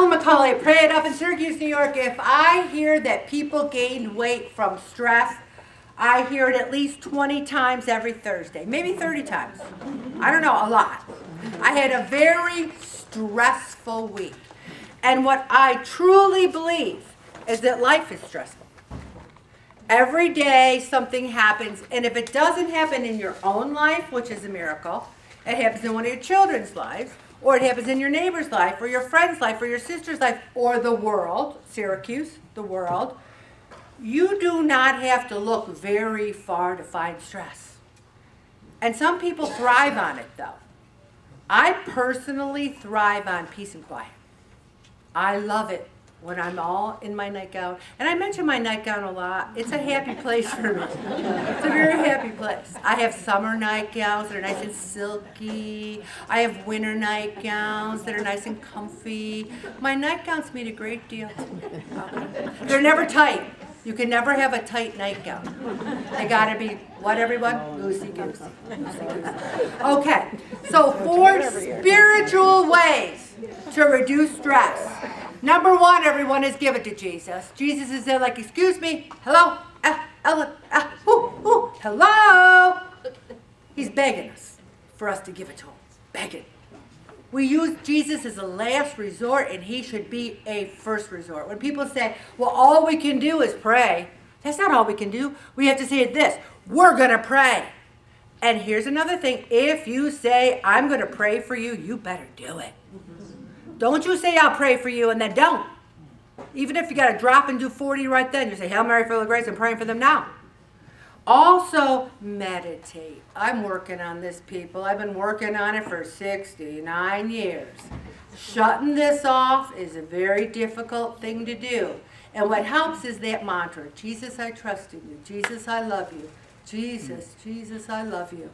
McCauley, Pray It Up in Syracuse, New York. If I hear that people gained weight from stress, I hear it at least 20 times every Thursday, maybe 30 times. I don't know, a lot. I had a very stressful week. And what I truly believe is that life is stressful. Every day something happens, and if it doesn't happen in your own life, which is a miracle, it happens in one of your children's lives, or it happens in your neighbor's life, or your friend's life, or your sister's life, or the world, Syracuse, the world. You do not have to look very far to find stress. And some people thrive on it, though. I personally thrive on peace and quiet. I love it when I'm all in my nightgown. And I mention my nightgown a lot. It's a happy place for me. It's a very happy place. I have summer nightgowns that are nice and silky. I have winter nightgowns that are nice and comfy. My nightgowns mean a great deal to me. They're never tight. You can never have a tight nightgown. They gotta be, what everyone? Loosey-goosey. Loosey-goosey. Okay, so 4 spiritual ways to reduce stress. Number 1, everyone, is give it to Jesus. Jesus is there like, excuse me, hello, hello. He's begging us for us to give it to him, begging. We use Jesus as a last resort, and he should be a first resort. When people say, well, all we can do is pray, that's not all we can do. We have to say this, we're going to pray. And here's another thing. If you say, I'm going to pray for you, you better do it. Don't you say, I'll pray for you, and then don't. Even if you got to drop and do 40 right then, you say, Hail Mary, full of grace, I'm praying for them now. Also, meditate. I'm working on this, people. I've been working on it for 69 years. Shutting this off is a very difficult thing to do. And what helps is that mantra, Jesus, I trust in you. Jesus, I love you. Jesus, Jesus, I love you.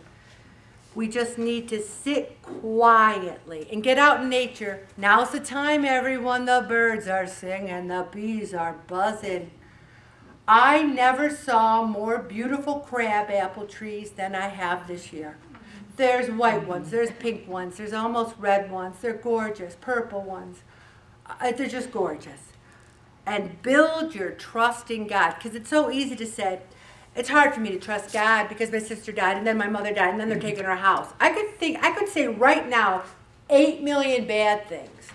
We just need to sit quietly and get out in nature. Now's the time, everyone. The birds are singing, the bees are buzzing. I never saw more beautiful crabapple trees than I have this year. There's white ones, there's pink ones, there's almost red ones. They're gorgeous, purple ones. They're just gorgeous. And build your trust in God, because it's so easy to say, it's hard for me to trust God because my sister died and then my mother died and then they're taking our house. I could say right now 8 million bad things.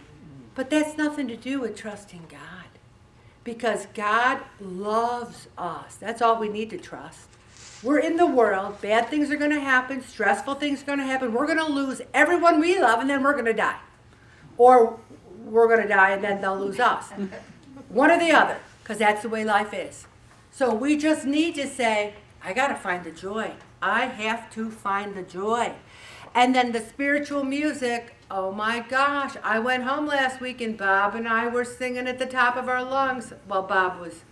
But that's nothing to do with trusting God. Because God loves us. That's all we need to trust. We're in the world. Bad things are going to happen. Stressful things are going to happen. We're going to lose everyone we love and then we're going to die. Or we're going to die and then they'll lose us. One or the other, because that's the way life is. So we just need to say, I got to find the joy. I have to find the joy. And then the spiritual music, oh my gosh. I went home last week and Bob and I were singing at the top of our lungs. Well, Bob was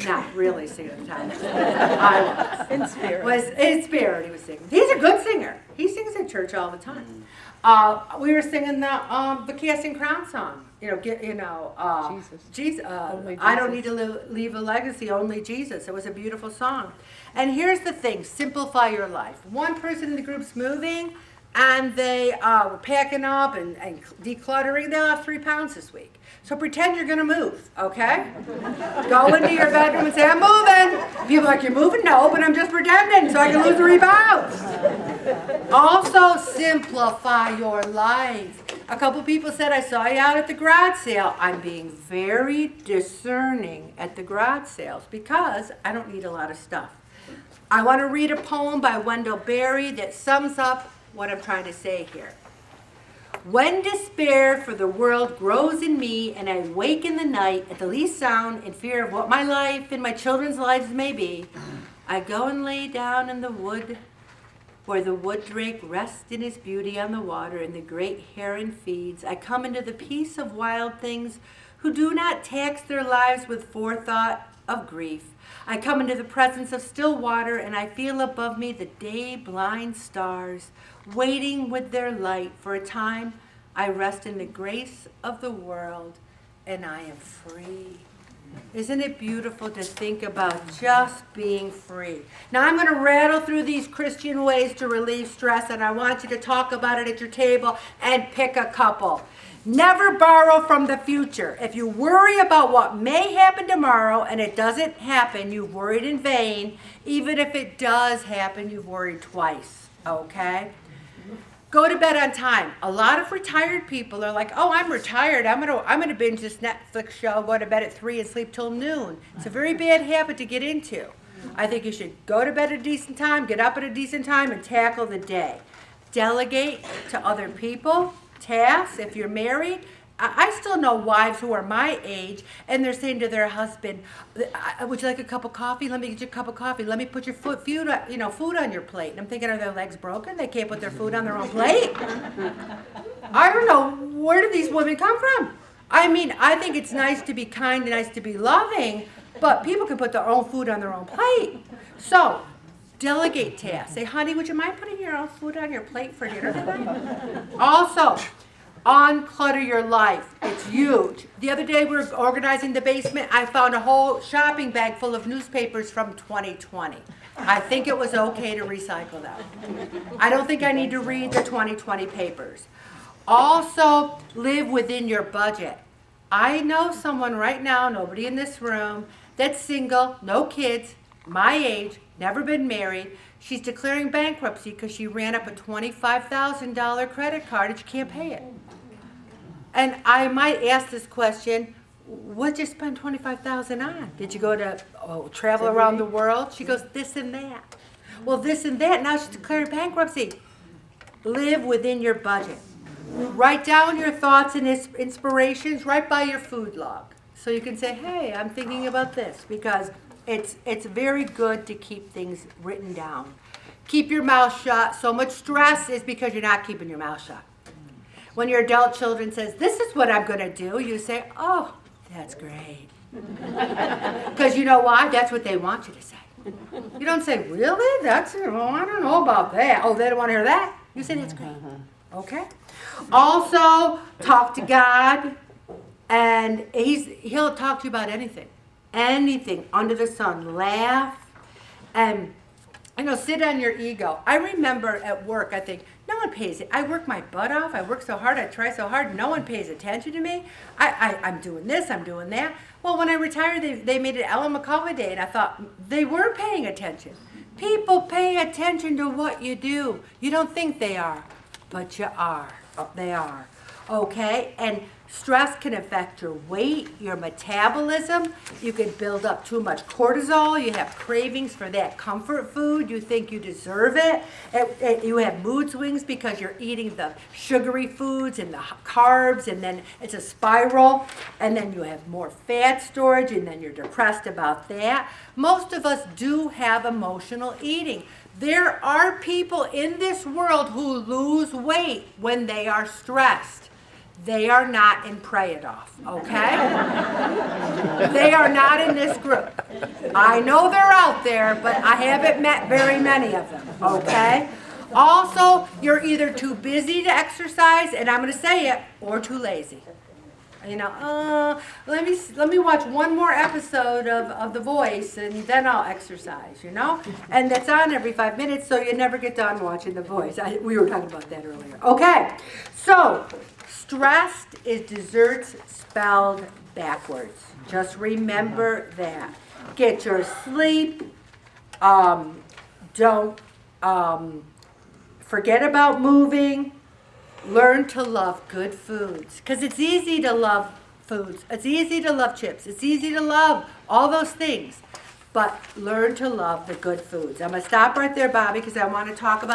not really singing at the top. I was. In spirit. In spirit he was singing. He's a good singer. He sings at church all the time. We were singing the Casting Crown song. Jesus. I don't need to leave a legacy, only Jesus. It was a beautiful song. And here's the thing, simplify your life. One person in the group's moving, and they were packing up and decluttering. They lost 3 pounds this week. So pretend you're going to move, okay? Go into your bedroom and say, I'm moving. People are like, you're moving? No, but I'm just pretending so I can lose 3 pounds. Also, simplify your life. A couple people said, I saw you out at the garage sale. I'm being very discerning at the garage sales because I don't need a lot of stuff. I want to read a poem by Wendell Berry that sums up what I'm trying to say here. When despair for the world grows in me and I wake in the night at the least sound in fear of what my life and my children's lives may be, I go and lay down in the wood where the wood drake rests in his beauty on the water and the great heron feeds. I come into the peace of wild things who do not tax their lives with forethought of grief. I come into the presence of still water and I feel above me the day-blind stars waiting with their light. For a time I rest in the grace of the world and I am free. Isn't it beautiful to think about just being free? Now I'm going to rattle through these Christian ways to relieve stress, and I want you to talk about it at your table and pick a couple. Never borrow from the future. If you worry about what may happen tomorrow and it doesn't happen, you've worried in vain. Even if it does happen, you've worried twice, okay? Go to bed on time. A lot of retired people are like, oh, I'm retired. I'm gonna binge this Netflix show, go to bed at 3 and sleep till noon. It's a very bad habit to get into. I think you should go to bed at a decent time, get up at a decent time, and tackle the day. Delegate to other people, tasks. If you're married, I still know wives who are my age, and they're saying to their husband, would you like a cup of coffee? Let me get you a cup of coffee. Let me put your food on your plate. And I'm thinking, are their legs broken? They can't put their food on their own plate? I don't know, where do these women come from? I mean, I think it's nice to be kind and nice to be loving, but people can put their own food on their own plate. So, delegate tasks. Say, honey, would you mind putting your own food on your plate for dinner tonight? Also, unclutter your life. It's huge. The other day we were organizing the basement. I found a whole shopping bag full of newspapers from 2020. I think it was okay to recycle them. I don't think I need to read the 2020 papers. Also, live within your budget. I know someone right now, nobody in this room, that's single, no kids, my age, never been married. She's declaring bankruptcy because she ran up a $25,000 credit card and she can't pay it. And I might ask this question, what'd you spend $25,000 on? Did you go to travel around the world? She goes, this and that. Well, this and that, now she's declaring bankruptcy. Live within your budget. Write down your thoughts and inspirations right by your food log. So you can say, hey, I'm thinking about this, because it's very good to keep things written down. Keep your mouth shut. So much stress is because you're not keeping your mouth shut. When your adult children says, this is what I'm going to do, you say, oh, that's great. Because you know why? That's what they want you to say. You don't say, really? I don't know about that. Oh, they don't want to hear that? You say, that's great. Okay? Also, talk to God, and he'll talk to you about anything. Anything under the sun. Laugh, and sit on your ego. I remember at work, I think, no one pays it. I work my butt off. I work so hard. I try so hard. No one pays attention to me. I'm doing this. I'm doing that. Well, when I retired, they made it Ellen McCauley Day, and I thought they were paying attention. People pay attention to what you do. You don't think they are, but you are. They are. Okay? And stress can affect your weight, your metabolism. You can build up too much cortisol. You have cravings for that comfort food. You think you deserve it. You have mood swings because you're eating the sugary foods and the carbs, and then it's a spiral. And then you have more fat storage, and then you're depressed about that. Most of us do have emotional eating. There are people in this world who lose weight when they are stressed. They are not in Pray It Off, okay? They are not in this group. I know they're out there, but I haven't met very many of them, okay? Also, you're either too busy to exercise, and I'm going to say it, or too lazy. Let me watch one more episode of The Voice, and then I'll exercise, And that's on every 5 minutes, so you never get done watching The Voice. We were talking about that earlier. Okay, so stressed is desserts spelled backwards. Just remember that. Get your sleep. Don't forget about moving. Learn to love good foods, because it's easy to love foods. It's easy to love chips. It's easy to love all those things. But learn to love the good foods. I'm going to stop right there, Bobby, because I want to talk about